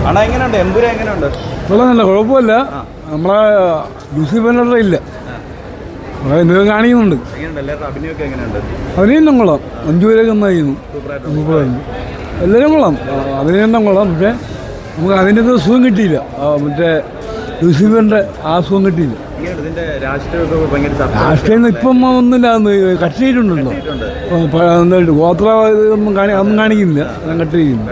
അണ്ണാ എങ്ങനെയുണ്ട്? എമ്പുരാൻ എങ്ങനെയുണ്ട്? നല്ല കുഴപ്പമില്ല. നമ്മളെ ലൂസിഫറിനുള്ള ഇല്ല, എന്തൊക്കെ കാണിക്കുന്നുണ്ട്. അഭിനയം കൊള്ളാം. 5 പേരൊക്കെ നന്നായിരുന്നു, എല്ലാവരും കൊള്ളാം, അഭിനയം കൊള്ളാം. പക്ഷേ നമുക്ക് അതിൻ്റെ ഒന്നും സുഖം കിട്ടിയില്ല, മറ്റേ ലൂസിഫറിൻ്റെ ആ സുഖം കിട്ടിയില്ല. രാഷ്ട്രീയം ഇപ്പം ഒന്നുമില്ല, കട്ട് ചെയ്തിട്ടുണ്ടല്ലോ. എന്തായിട്ട് ഗോത്ര ഒന്നും കാണിക്കുന്നില്ല, കട്ട് ചെയ്യുന്നു.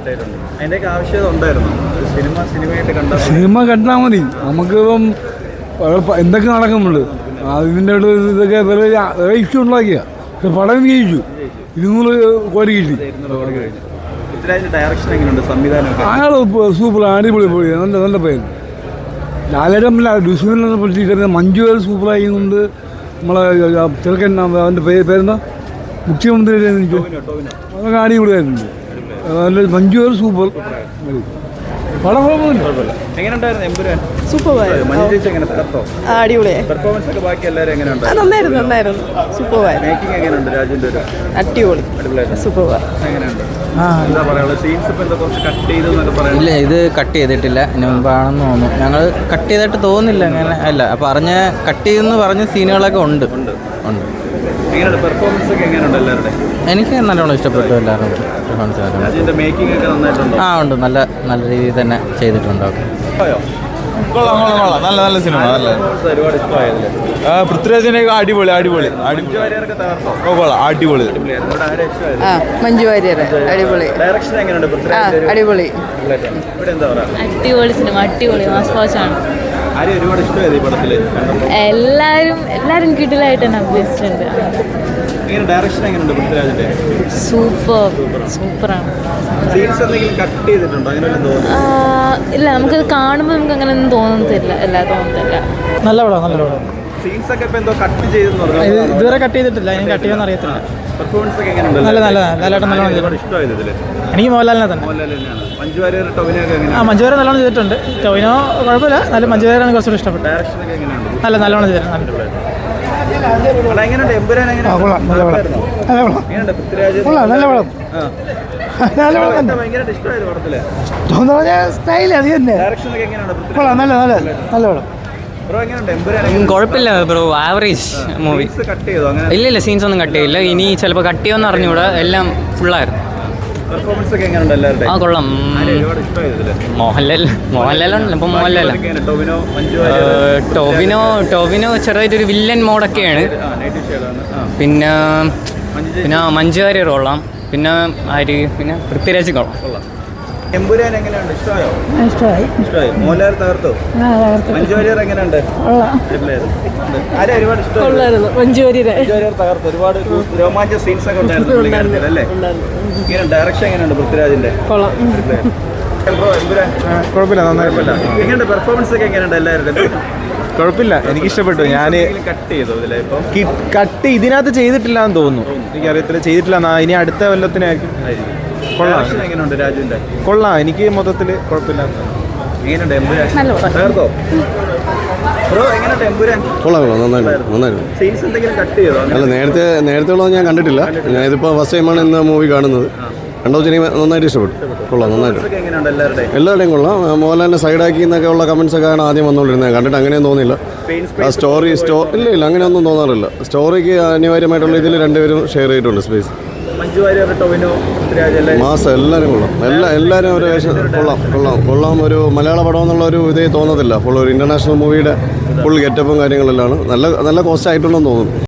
സിനിമ കണ്ടാൽ മതി. നമുക്കിപ്പം എന്തൊക്കെ നടക്കുന്നുണ്ട് അതിൻ്റെ ഇതൊക്കെ വേറെ ഇഷ്യൂ ഉണ്ടാക്കിയ. പക്ഷെ പടം ജയിച്ചു, 200 കോടി കിട്ടി. അയാൾ സൂപ്പർ, അടിപൊളി, നല്ല പേര്. ലാലേട്ടല്ല ലൂസിഫറിനെ പറ്റി മഞ്ജു വാര്യർ സൂപ്പറായിക്കൊണ്ട്. നമ്മളെ ചെറുക്കൻ അവൻ്റെ പേരെന്താ, മുഖ്യമന്ത്രി അതൊക്കെ അടിപൊളിയായിട്ടുണ്ട്. നല്ല മഞ്ജു വാര്യർ സൂപ്പർ പടം. ഇല്ല, ഇത് കട്ട് ചെയ്തിട്ടില്ല, മുമ്പാണെന്ന് തോന്നുന്നു. ഞങ്ങൾ കട്ട് ചെയ്തിട്ട് തോന്നുന്നില്ല അങ്ങനെ. അല്ല, പറഞ്ഞ കട്ട് ചെയ്തെന്ന് പറഞ്ഞ സീനുകളൊക്കെ ഉണ്ട്. എനിക്ക് നല്ലോണം ഇഷ്ടപ്പെട്ടു എല്ലാവരും. ഉണ്ട്, നല്ല രീതിയിൽ തന്നെ ചെയ്തിട്ടുണ്ട്. നല്ല സിനിമ, പൃഥ്വിരാജിനെ അടിപൊളി. മഞ്ജു വാര്യർ അടിപൊളി സിനിമ, അടിപൊളി മാസ്വാച്ചാണ്. എല്ലാരും കിടിലായിട്ട് തന്നെ അഭിനയിച്ചിട്ടുണ്ട്. സൂപ്പറാണ്. ഇല്ല, നമുക്കത് കാണുമ്പോൾ നമുക്ക് അങ്ങനെ ഒന്നും തോന്നത്തില്ല. നല്ല പടം. ഇതുവരെ കട്ട് ചെയ്തിട്ടില്ല, ഇനി കട്ട് ചെയ്യുമെന്ന് അറിയത്തില്ല. എനിക്ക് മോഹൻലാലിനെ തന്നെ. മഞ്ജു വാര്യർ നല്ലോണം ചെയ്തിട്ടുണ്ട്. ടോവിനോ കുഴപ്പമില്ല, നല്ല മഞ്ജു വാര്യറാണ് കുറച്ചുകൂടി ഇഷ്ടപ്പെട്ടത്. നല്ലോണം ചെയ്തിട്ടുണ്ട്. കുഴപ്പമില്ല ബ്രോ, ആവറേജ് മൂവി. ഇല്ല, സീൻസ് ഒന്നും കട്ട് ചെയ്യില്ല. ഇനി ചിലപ്പോൾ കട്ട് ചെയ്യുമെന്ന് അറിഞ്ഞൂടാ, എല്ലാം ഫുള്ളായിരുന്നു. ആ കൊള്ളാം. മോഹൻലാലാണല്ലോ ഇപ്പം. ടോവിനോ ചെറുതായിട്ടൊരു വില്ലൻ മോഡൊക്കെയാണ്. പിന്നെ മഞ്ജു വാര്യർ കൊള്ളാം. പിന്നെ പൃഥ്വിരാജ് കൊള്ളാം. ഇഷ്ടമായി. മോഹൻലാൽ തകർത്തോ? മഞ്ജു വാര്യർ എങ്ങനെയുണ്ട്? മഞ്ജു വാര്യർ തകർത്തു. ഒരുപാട് രോമാഞ്ച സീൻസ് ഒക്കെ ഉണ്ടായിരുന്നു അല്ലേ? ഡയറക്ഷൻ എങ്ങനെയുണ്ട് പൃഥ്വിരാജിന്റെ? കുഴപ്പമില്ല, നന്നായിട്ടില്ല. എങ്ങനെയുണ്ട് പെർഫോമൻസ് ഒക്കെ? എങ്ങനെയുണ്ട് എല്ലാവരുടെ? കുഴപ്പമില്ല, എനിക്കിഷ്ടപ്പെട്ടു. ഞാൻ കട്ട് ഇതിനകത്ത് ചെയ്തിട്ടില്ല എന്ന് തോന്നുന്നു, എനിക്കറിയത്തില്ല, ചെയ്തിട്ടില്ല. ഇനി അടുത്ത കൊല്ലത്തിനായിരിക്കും. എങ്ങനെയുണ്ട് രാജുവിന്റെ? കൊള്ളാം, എനിക്ക് മൊത്തത്തിൽ കുഴപ്പമില്ല. അല്ല, നേരത്തെ ഉള്ളത് ഞാൻ കണ്ടിട്ടില്ല. ഞാൻ ഇതിപ്പോൾ ഫസ്റ്റ് ടൈമാണ് ഇന്ന് മൂവി കാണുന്നത്. രണ്ടാമത്തെ എനിക്ക് നന്നായിട്ട് ഇഷ്ടപ്പെട്ടു. കൊള്ളാം, നന്നായിട്ട്. എല്ലാവരുടെയും കൊള്ളാം. മോഹൻലാലിനെ സൈഡാക്കി എന്നൊക്കെ ഉള്ള കമൻസ് ഒക്കെ ആണ് ആദ്യം വന്നുകൊണ്ടിരുന്നത്. കണ്ടിട്ട് അങ്ങനെയും തോന്നിയില്ല. ഇല്ല അങ്ങനെയൊന്നും തോന്നാറില്ല. സ്റ്റോറിക്ക് അനിവാര്യമായിട്ടുള്ള ഇതിൽ രണ്ടുപേരും ഷെയർ ചെയ്തിട്ടുണ്ട് സ്പേസ്. മാസം എല്ലാവരും കൊള്ളാം. എല്ലാവരും ഒരു വേഷം കൊള്ളാം. ഒരു മലയാള പടം എന്നുള്ള ഒരു ഇതേ തോന്നത്തില്ല. ഫുൾ ഒരു ഇൻ്റർനാഷണൽ മൂവിയുടെ ഫുൾ ഗെറ്റപ്പും കാര്യങ്ങളെല്ലാം നല്ല കോസ്റ്റ് ആയിട്ടുണ്ടെന്ന് തോന്നുന്നു.